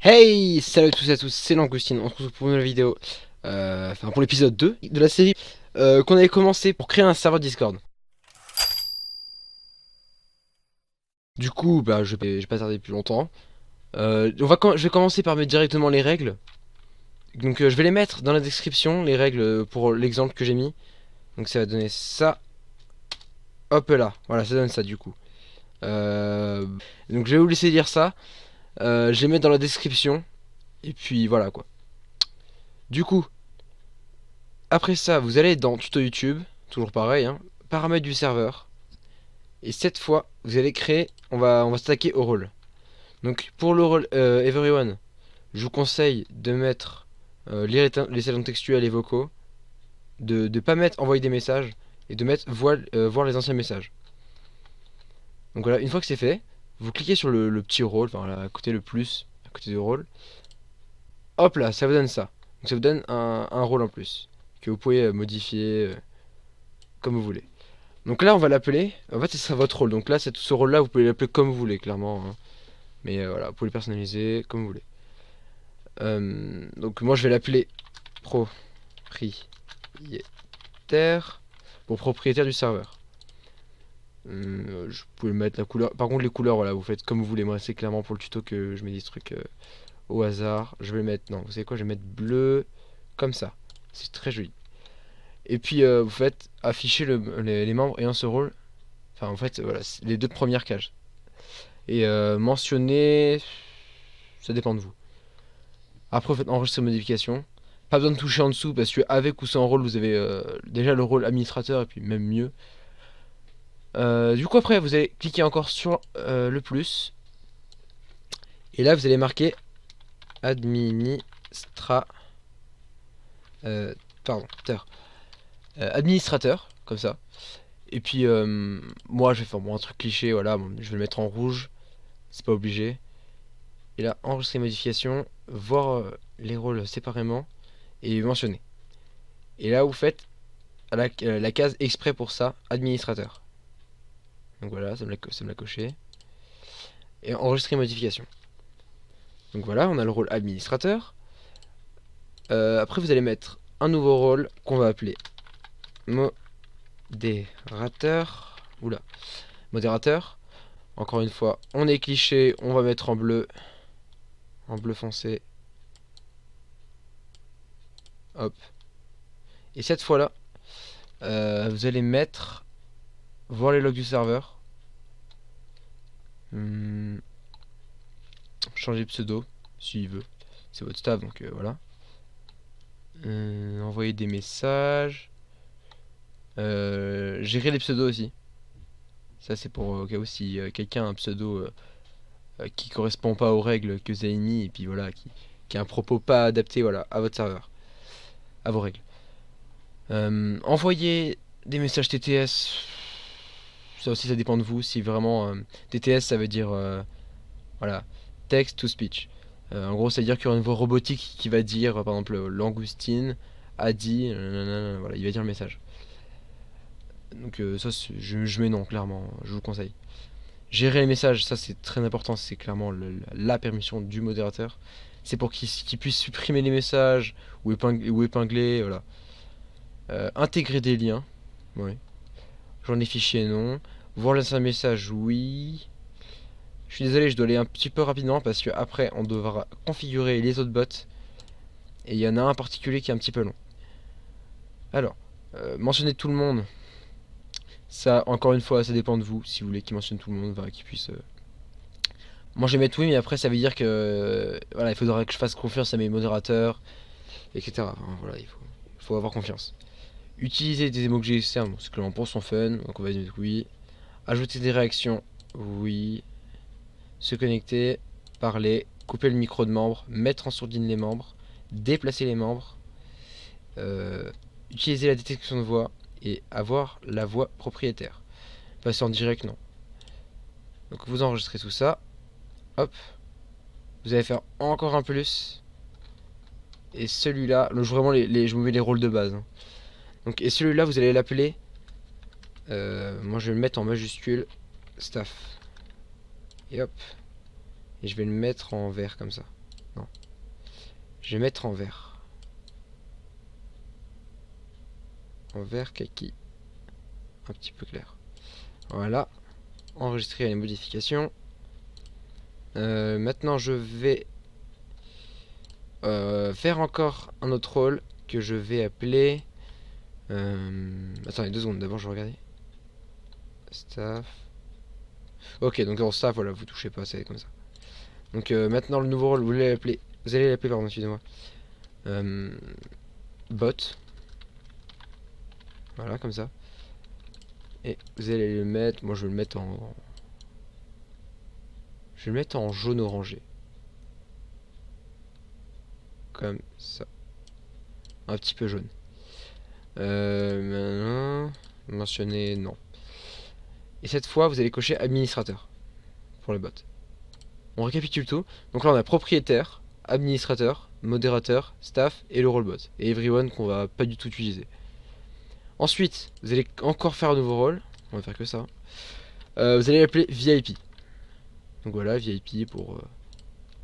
Hey, salut à tous, c'est Langoustine, on se retrouve pour une nouvelle vidéo, enfin pour l'épisode 2 de la série qu'on avait commencé pour créer un serveur Discord. Du coup, bah je vais pas tarder plus longtemps. Je vais commencer par mettre directement les règles. Donc je vais les mettre dans la description, les règles pour l'exemple que j'ai mis. Donc ça va donner ça, hop là, voilà ça donne ça du coup. Euh, donc je vais vous laisser lire ça, je les mets dans la description, et puis voilà quoi. Du coup, après ça, vous allez dans tuto YouTube, toujours pareil, hein, paramètres du serveur. Et cette fois, vous allez créer, on va s'attaquer au rôle. Donc pour le rôle Everyone, je vous conseille de mettre lire les salons textuels et vocaux, de ne pas mettre envoyer des messages, et de mettre voir les anciens messages. Donc voilà, une fois que c'est fait, vous cliquez sur le petit rôle, enfin là, à côté le plus, à côté du rôle. Hop là, ça vous donne ça. Donc ça vous donne un rôle en plus, que vous pouvez modifier comme vous voulez. Donc là, on va l'appeler. En fait, ce sera votre rôle. Donc là, ce rôle-là, vous pouvez l'appeler comme vous voulez, clairement, hein. Mais voilà, vous pouvez le personnaliser comme vous voulez. Donc moi, je vais l'appeler propriétaire. Pour propriétaire du serveur. Je peux mettre la couleur. Par contre, les couleurs, voilà, vous faites comme vous voulez. Moi, c'est clairement pour le tuto que je mets des trucs au hasard. Je vais le mettre. Non, vous savez quoi? Je vais mettre bleu comme ça. C'est très joli. Et puis, vous faites afficher les membres ayant ce rôle. Enfin, en fait, voilà, les deux premières cages. Et mentionner, ça dépend de vous. Après, vous faites enregistrer modification. Pas besoin de toucher en dessous parce que avec ou sans rôle, vous avez déjà le rôle administrateur et puis même mieux. Du coup, après, vous allez cliquer encore sur le plus. Et là, vous allez marquer administra. Pardon, administrateur, comme ça. Et puis, moi, je vais faire un truc cliché, voilà, bon, je vais le mettre en rouge. C'est pas obligé. Et là, enregistrer modification, voir les rôles séparément et mentionner. Et là, vous faites la case exprès pour ça, administrateur. Donc voilà, ça me l'a coché. Et enregistrer modification. Donc voilà, on a le rôle administrateur. Après, vous allez mettre un nouveau rôle qu'on va appeler modérateur. Oula, modérateur. Encore une fois, on est cliché, on va mettre en bleu foncé. Hop. Et cette fois-là, vous allez mettre voir les logs du serveur. Changer de pseudo s'il veut. C'est votre staff, donc voilà. Envoyer des messages. Gérer les pseudos aussi. Ça c'est pour au cas où si quelqu'un a un pseudo qui correspond pas aux règles que vous avez mis et puis voilà qui a un propos pas adapté voilà à votre serveur, à vos règles. Envoyer des messages TTS. Ça aussi ça dépend de vous. Si vraiment TTS ça veut dire voilà text to speech. En gros, c'est-à-dire qu'il y aura une voix robotique qui va dire, par exemple, Langoustine a dit, voilà, il va dire le message. Donc ça, je mets non, clairement, je vous le conseille. Gérer les messages, ça c'est très important, c'est clairement la permission du modérateur. C'est pour qu'il puisse supprimer les messages ou épingler, voilà. Intégrer des liens, oui. Joindre les fichiers, non. Voir l'ancien message, oui. Je suis désolé, je dois aller un petit peu rapidement parce que après on devra configurer les autres bots. Et il y en a un en particulier qui est un petit peu long. Alors, mentionner tout le monde. Ça, encore une fois, ça dépend de vous. Si vous voulez qu'il mentionne tout le monde, qu'il puisse. Moi, je vais mettre oui, mais après, ça veut dire que voilà, il faudra que je fasse confiance à mes modérateurs, etc. Enfin, voilà, il faut avoir confiance. Utiliser des emojis externes, bon, c'est clairement pour son fun, donc on va dire oui. Ajouter des réactions, oui. Se connecter, parler, couper le micro de membre, mettre en sourdine les membres, déplacer les membres, utiliser la détection de voix et avoir la voix propriétaire. Passer en direct, non. Donc vous enregistrez tout ça. Hop. Vous allez faire encore un plus. Et celui-là, vraiment je vous mets les rôles de base, hein. Donc, et celui-là, vous allez l'appeler. Moi, je vais le mettre en majuscule. Staff. Et hop. Et je vais le mettre en vert comme ça. Non. Je vais mettre en vert. En vert kaki. Un petit peu clair. Voilà. Enregistrer les modifications. Maintenant je vais faire encore un autre rôle que je vais appeler... Attendez 2 secondes, d'abord je vais regarder. Staff. Ok, donc en staff, voilà, vous touchez pas, c'est comme ça. Donc maintenant le nouveau rôle, vous allez l'appeler, pardon, excusez-moi. Bot. Voilà, comme ça. Et vous allez le mettre, moi je vais le mettre en... Je vais le mettre en jaune orangé. Comme ça. Un petit peu jaune. Maintenant, mentionner, non. Et cette fois, vous allez cocher administrateur pour le bot. On récapitule tout. Donc là, on a propriétaire, administrateur, modérateur, staff et le rôle bot. Et everyone qu'on va pas du tout utiliser. Ensuite, vous allez encore faire un nouveau rôle. On va faire que ça. Vous allez l'appeler VIP. Donc voilà, VIP pour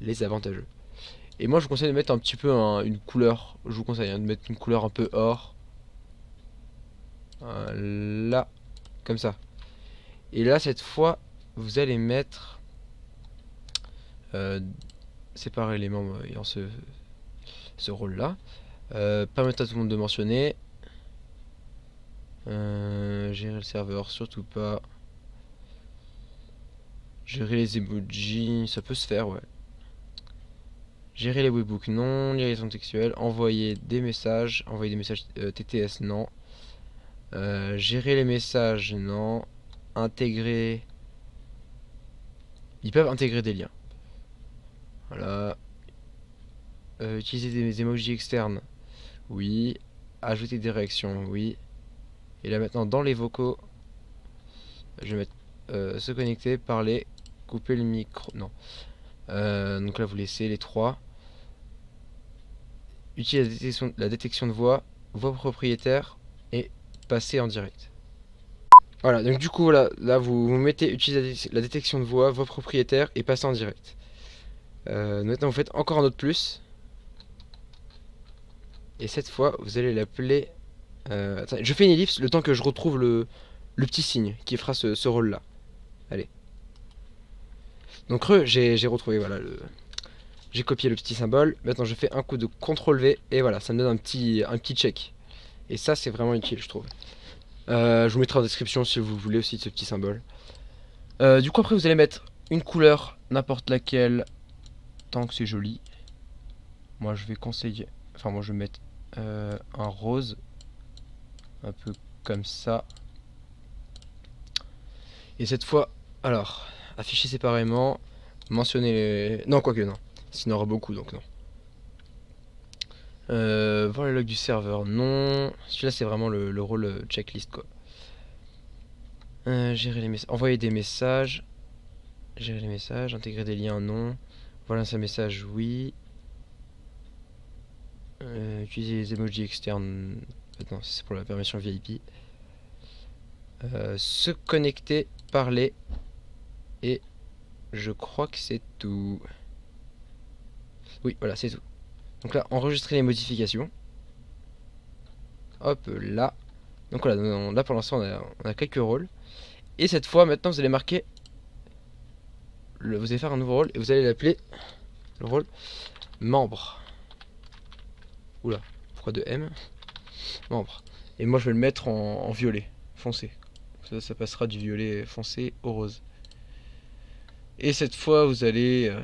les avantageux. Et moi, je vous conseille de mettre un petit peu une couleur. Je vous conseille de mettre une couleur un peu or. Là, comme ça. Et là, cette fois, vous allez mettre... séparer les membres ayant ce rôle-là. Permettre à tout le monde de mentionner. Gérer le serveur, surtout pas. Gérer les emojis, ça peut se faire, ouais. Gérer les webbooks, non. Liaison textuelle, envoyer des messages TTS, non. Gérer les messages, non. Intégrer... Ils peuvent intégrer des liens. Voilà. Utiliser des emojis externes, oui. Ajouter des réactions, oui. Et là maintenant, dans les vocaux, je vais mettre se connecter, parler, couper le micro, non. Donc là, vous laissez les 3. Utiliser la détection de voix, voix propriétaire et passer en direct. Voilà, donc du coup, là vous mettez utiliser la détection de voix, voix propriétaire et passer en direct. Maintenant, vous faites encore un autre plus. Et cette fois, vous allez l'appeler... attendez, je fais une ellipse le temps que je retrouve le petit signe qui fera ce rôle-là. Allez. Donc j'ai retrouvé, voilà, j'ai copié le petit symbole. Maintenant, je fais un coup de CTRL V et voilà, ça me donne un petit check. Et ça, c'est vraiment utile, je trouve. Je vous mettrai en description si vous voulez aussi de ce petit symbole. Du coup, après, vous allez mettre une couleur, n'importe laquelle, tant que c'est joli. Moi, je vais conseiller... Enfin, moi, je vais mettre un rose. Un peu comme ça. Et cette fois, alors, afficher séparément, mentionner les... Non, quoique non. Sinon, il y aura beaucoup, donc non. Voir les logs du serveur, non. Celui-là, c'est vraiment le rôle checklist, quoi. Gérer les messages, envoyer des messages. Gérer les messages, intégrer des liens, non. Voilà un message, oui. Utiliser les emojis externes. Non, c'est pour la permission VIP. Se connecter, parler. Et je crois que c'est tout. Oui, voilà, c'est tout. Donc là, enregistrer les modifications. Hop, là. Donc voilà, là pour l'instant, on a quelques rôles. Et cette fois, maintenant, vous allez marquer... vous allez faire un nouveau rôle et vous allez l'appeler... Le rôle membre. Oula, pourquoi de M? Membre. Et moi, je vais le mettre en violet, foncé. Ça passera du violet foncé au rose. Et cette fois, vous allez...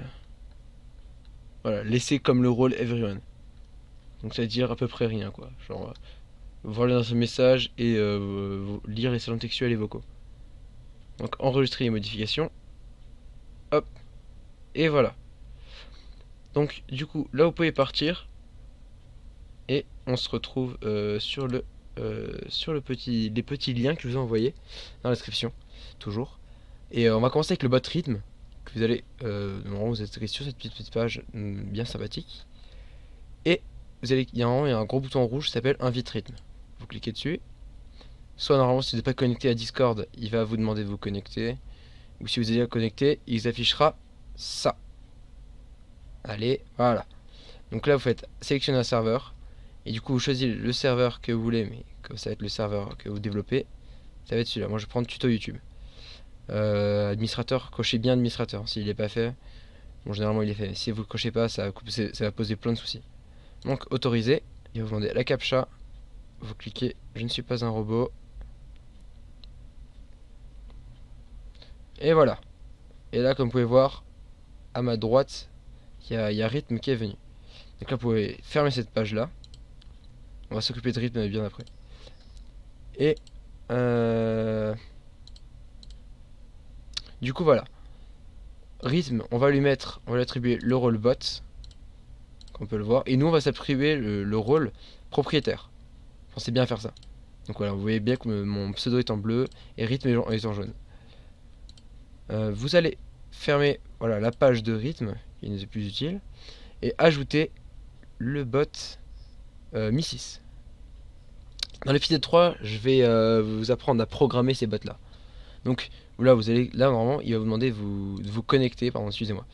voilà, laisser comme le rôle everyone. Donc ça veut dire à peu près rien, quoi. Genre, voir dans ce message et lire les salons textuels et vocaux. Donc enregistrer les modifications. Hop. Et voilà. Donc du coup, là vous pouvez partir. Et on se retrouve sur les petits liens que je vous ai envoyés dans la description. Toujours. Et on va commencer avec le bot rythme. Que vous allez... normalement vous êtes sur cette petite page bien sympathique. Et vous allez, il y a un gros bouton rouge qui s'appelle invite rythme. Vous cliquez dessus. Soit normalement si vous n'êtes pas connecté à Discord, il va vous demander de vous connecter. Ou si vous êtes déjà connecté, il vous affichera ça. Allez, voilà. Donc là, vous faites sélectionner un serveur. Et du coup, vous choisissez le serveur que vous voulez, mais que ça va être le serveur que vous développez. Ça va être celui-là. Moi, je vais prendre tuto YouTube. Administrateur, cochez bien administrateur. S'il n'est pas fait, bon, généralement il est fait. Si vous ne le cochez pas, ça va poser plein de soucis. Donc, autoriser. Il va vous demander la captcha. Vous cliquez, je ne suis pas un robot. Et voilà. Et là, comme vous pouvez voir, à ma droite, il y a rythme qui est venu. Donc là, vous pouvez fermer cette page-là. On va s'occuper de rythme bien après. Et du coup, voilà. Rythme, on va lui attribuer le rôle bot, comme on peut le voir. Et nous, on va s'attribuer le rôle propriétaire. Pensez bien à faire ça. Donc voilà, vous voyez bien que mon pseudo est en bleu et rythme est en jaune. Vous allez fermer voilà, la page de rythme, qui n'est plus utile, et ajouter le bot Mi6. Dans l'épisode 3, je vais vous apprendre à programmer ces bots là. Donc là, normalement, il va vous demander de vous connecter. Pardon, excusez-moi,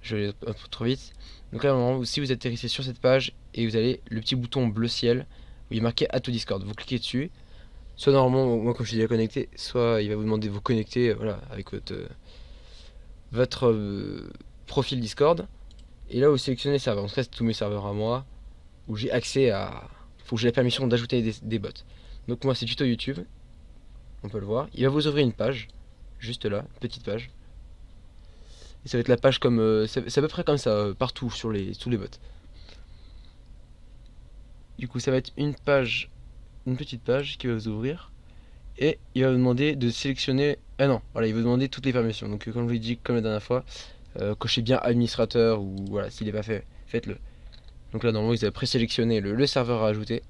je vais un peu trop vite. Donc là, normalement, si vous atterrissez sur cette page et vous avez le petit bouton bleu ciel où il est marqué Add to Discord, vous cliquez dessus. Soit normalement, moi comme je suis déjà connecté, soit il va vous demander de vous connecter, voilà, avec votre profil Discord. Et là, vous sélectionnez serveur. Donc là, c'est tous mes serveurs à moi où j'ai accès à. Faut que j'ai la permission d'ajouter des bots. Donc moi, c'est tuto YouTube. On peut le voir. Il va vous ouvrir une page, juste là, une petite page. Et ça va être la page comme, c'est à peu près comme ça partout sur tous les bots. Du coup, ça va être une petite page qui va vous ouvrir. Et il va vous demander de sélectionner. Ah non, voilà, il va vous demander toutes les permissions. Donc, comme je vous l'ai dit, comme la dernière fois, cochez bien administrateur ou voilà, s'il n'est pas fait, faites-le. Donc là, normalement, vous avez présélectionné le serveur à ajouter.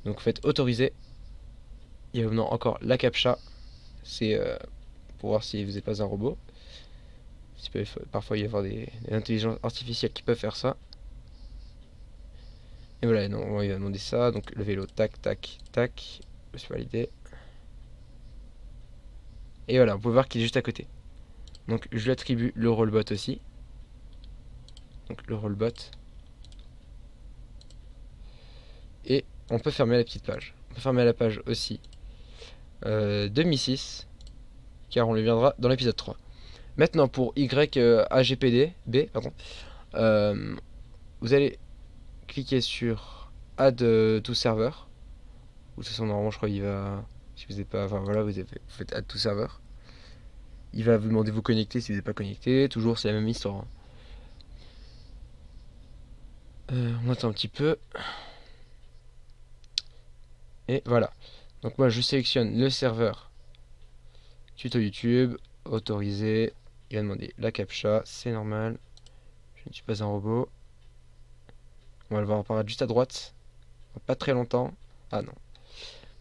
Donc, faites autoriser. Il va vous demander encore la captcha. C'est pour voir si vous n'êtes pas un robot. Parfois, il y avoir des intelligences artificielles qui peuvent faire ça. Et voilà, non, il va demander ça. Donc, le vélo, tac, tac, tac. Je suis validé. Et voilà, vous pouvez voir qu'il est juste à côté. Donc, je lui attribue le rollbot aussi. Donc, le rollbot. Et on peut fermer la petite page. On peut fermer la page aussi de Mi6, car on lui viendra dans l'épisode 3. Maintenant, pour YAGPD, pardon, vous allez cliquer sur Add to Server. Ou de toute façon, normalement, je crois qu'il va. Si vous n'êtes pas. Enfin voilà, vous faites Add to Server. Il va vous demander de vous connecter si vous n'êtes pas connecté. Toujours, c'est la même histoire. On attend un petit peu. Et voilà. Donc moi je sélectionne le serveur tuto YouTube, autorisé. Il va demander la captcha, c'est normal. Je ne suis pas un robot. On va le voir apparaître juste à droite. Pas très longtemps. Ah non.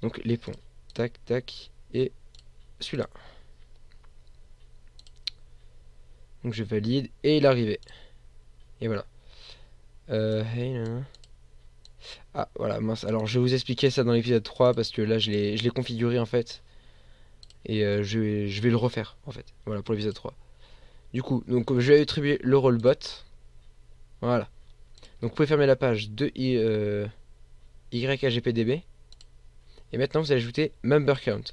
Donc les ponts. Tac, tac. Et celui-là. Donc je valide. Et il est arrivé. Et voilà. Hey, ah voilà, mince. Alors je vais vous expliquer ça dans l'épisode 3 parce que là je l'ai configuré en fait. Et je vais le refaire en fait. Voilà pour l'épisode 3. Du coup, donc je vais attribuer le rôle bot. Voilà. Donc vous pouvez fermer la page de YAGPDB. Et maintenant vous allez ajouter member count.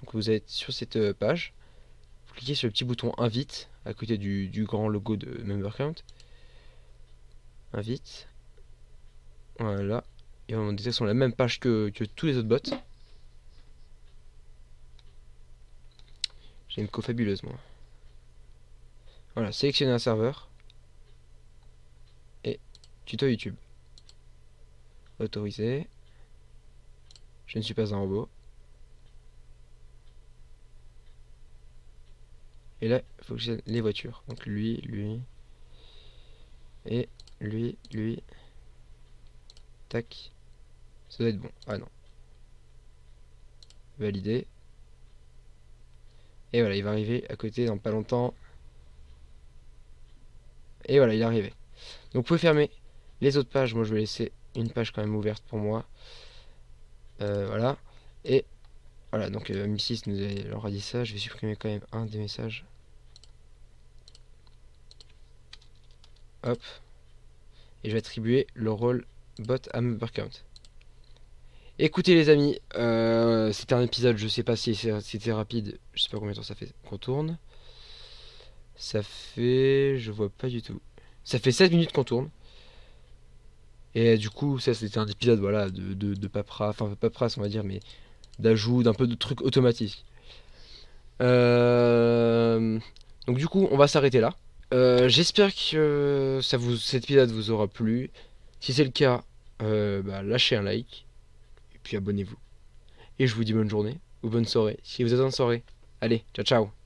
Donc vous êtes sur cette page. Vous cliquez sur le petit bouton invite à côté du grand logo de member count. Invite. Voilà. Et on est sur la même page que tous les autres bots. J'ai une co-fabuleuse moi. Voilà, sélectionnez un serveur. Et tuto YouTube. Autorisé. Je ne suis pas un robot. Et là, il faut que j'ai les voitures. Donc lui. Et lui. Tac. Ça doit être bon. Ah non. Validé. Et voilà, il va arriver à côté dans pas longtemps. Et voilà, il est arrivé. Donc vous pouvez fermer les autres pages. Moi je vais laisser une page quand même ouverte pour moi. Voilà. Et voilà, donc Mi6 leur a dit ça. Je vais supprimer quand même un des messages. Hop. Et je vais attribuer le rôle bot à member count. Écoutez les amis, c'était un épisode, je sais pas si c'était rapide, je sais pas combien de temps ça fait qu'on tourne. Ça fait... je vois pas du tout. Ça fait 16 minutes qu'on tourne. Et du coup, ça c'était un épisode voilà, de paperasse, enfin pas paperasse on va dire, mais d'ajout, d'un peu de trucs automatiques. Donc du coup, on va s'arrêter là. J'espère que cet épisode vous aura plu. Si c'est le cas, lâchez un like. Et puis abonnez-vous. Et je vous dis bonne journée ou bonne soirée si vous êtes en soirée. Allez, ciao ciao.